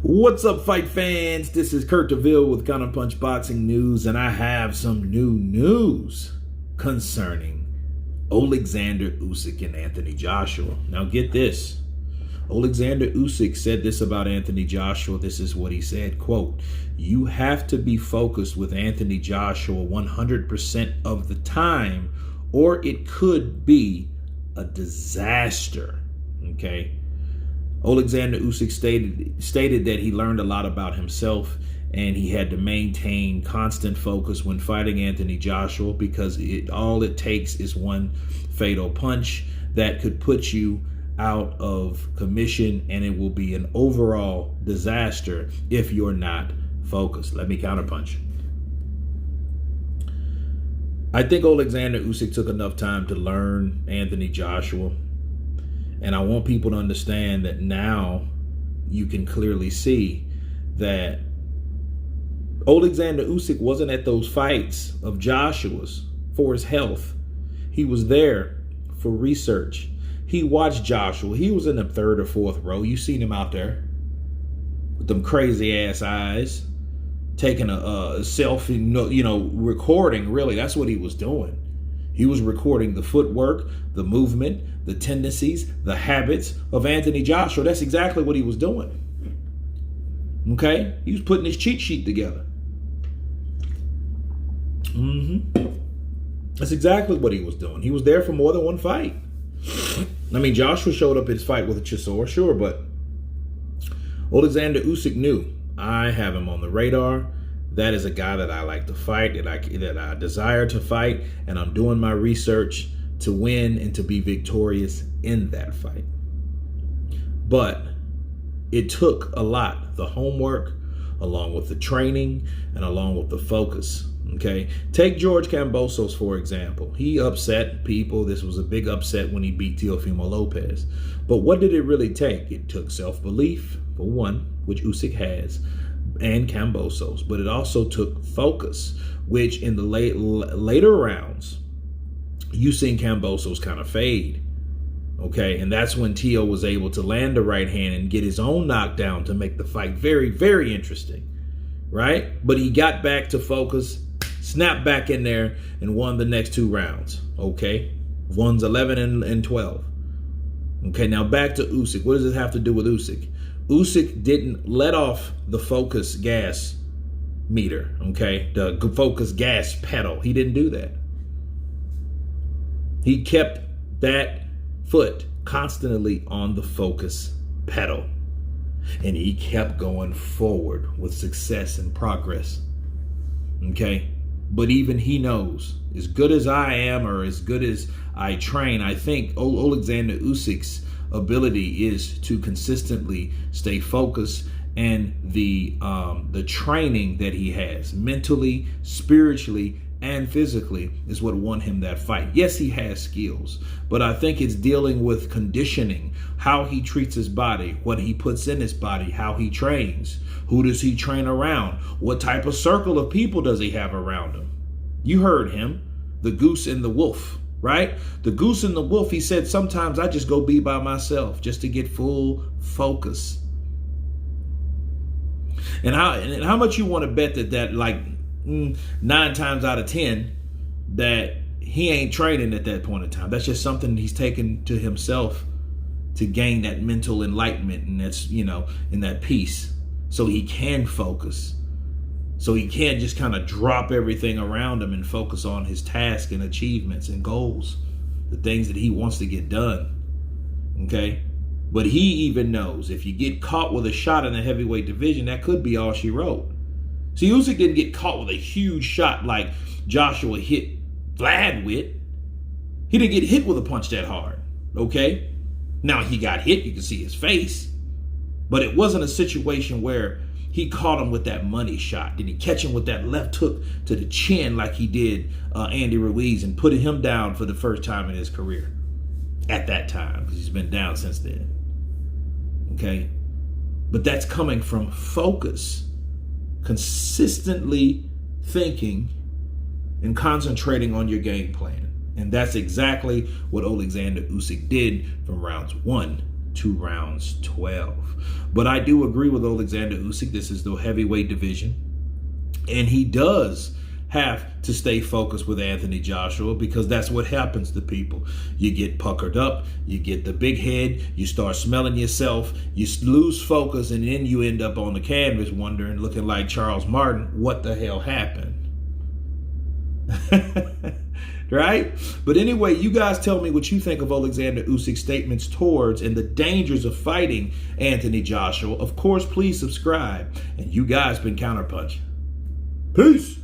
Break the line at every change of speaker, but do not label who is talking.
What's up, fight fans? This is Kurt DeVille with Counterpunch Boxing News, and I have some new news concerning Oleksandr Usyk and Anthony Joshua. Now get this. Oleksandr Usyk said this about Anthony Joshua. This is what he said, quote, "You have to be focused with Anthony Joshua 100% of the time, or it could be a disaster." Okay. Oleksandr Usyk stated that he learned a lot about himself and he had to maintain constant focus when fighting Anthony Joshua because all it takes is one fatal punch that could put you out of commission, and it will be an overall disaster if you're not focused. Let me counterpunch. I think Oleksandr Usyk took enough time to learn Anthony Joshua. And I want people to understand that now you can clearly see that Oleksandr Usyk wasn't at those fights of Joshua's for his health. He was there for research. He watched Joshua. He was in the third or fourth row. You seen him out there with them crazy ass eyes, taking a selfie, recording, really. That's what he was doing. He was recording the footwork, the movement, the tendencies, the habits of Anthony Joshua. That's exactly what he was doing. Okay? He was putting his cheat sheet together. That's exactly what he was doing. He was there for more than one fight. I mean, Joshua showed up his fight with a Chisora, sure, but Oleksandr Usyk knew, I have him on the radar. That is a guy that I like to fight, that I desire to fight, and I'm doing my research to win and to be victorious in that fight. But it took a lot, the homework, along with the training, and along with the focus. Okay, take George Kambosos, for example. He upset people. This was a big upset when he beat Teofimo Lopez. But what did it really take? It took self-belief, for one, which Usyk has, and Kambosos, but it also took focus, which in the later rounds, you seen Kambosos kind of fade. Okay, and that's when Teo was able to land the right hand and get his own knockdown to make the fight very, very interesting, right? But he got back to focus, snapped back in there, and won the next two rounds. Okay, one's 11 and 12. Okay, now back to Usyk. What does it have to do with Usyk? Usyk didn't let off the focus gas meter, okay? The focus gas pedal. He didn't do that. He kept that foot constantly on the focus pedal. And he kept going forward with success and progress, okay? But even he knows, as good as I am or as good as I train, I think Oleksandr Usyk's ability is to consistently stay focused, and the training that he has mentally, spiritually, and physically is what won him that fight. Yes, he has skills, but I think it's dealing with conditioning, how he treats his body, what he puts in his body, how he trains, who does he train around, what type of circle of people does he have around him. You heard him, the goose and the wolf. Right? The goose and the wolf, he said, sometimes I just go be by myself just to get full focus. And how much you want to bet that like 9 times out of 10 that he ain't training at that point in time. That's just something he's taken to himself to gain that mental enlightenment, and that's, in that peace, so he can focus. So he can't just kind of drop everything around him and focus on his task and achievements and goals, the things that he wants to get done. Okay? But he even knows if you get caught with a shot in the heavyweight division, that could be all she wrote. See, Usyk didn't get caught with a huge shot like Joshua hit Vlad with. He didn't get hit with a punch that hard. Okay? Now he got hit, you can see his face. But it wasn't a situation where he caught him with that money shot. Did he catch him with that left hook to the chin like he did Andy Ruiz and put him down for the first time in his career at that time, because he's been down since then. Okay? But that's coming from focus, consistently thinking and concentrating on your game plan. And that's exactly what Oleksandr Usyk did from rounds 1 to rounds 12. But I do agree with Oleksandr Usyk. This is the heavyweight division. And he does have to stay focused with Anthony Joshua, because that's what happens to people. You get puckered up, you get the big head, you start smelling yourself, you lose focus, and then you end up on the canvas wondering, looking like Charles Martin, what the hell happened? Right? But anyway, you guys tell me what you think of Oleksandr Usyk's statements towards and the dangers of fighting Anthony Joshua. Of course, please subscribe. And you guys been Counterpunch. Peace.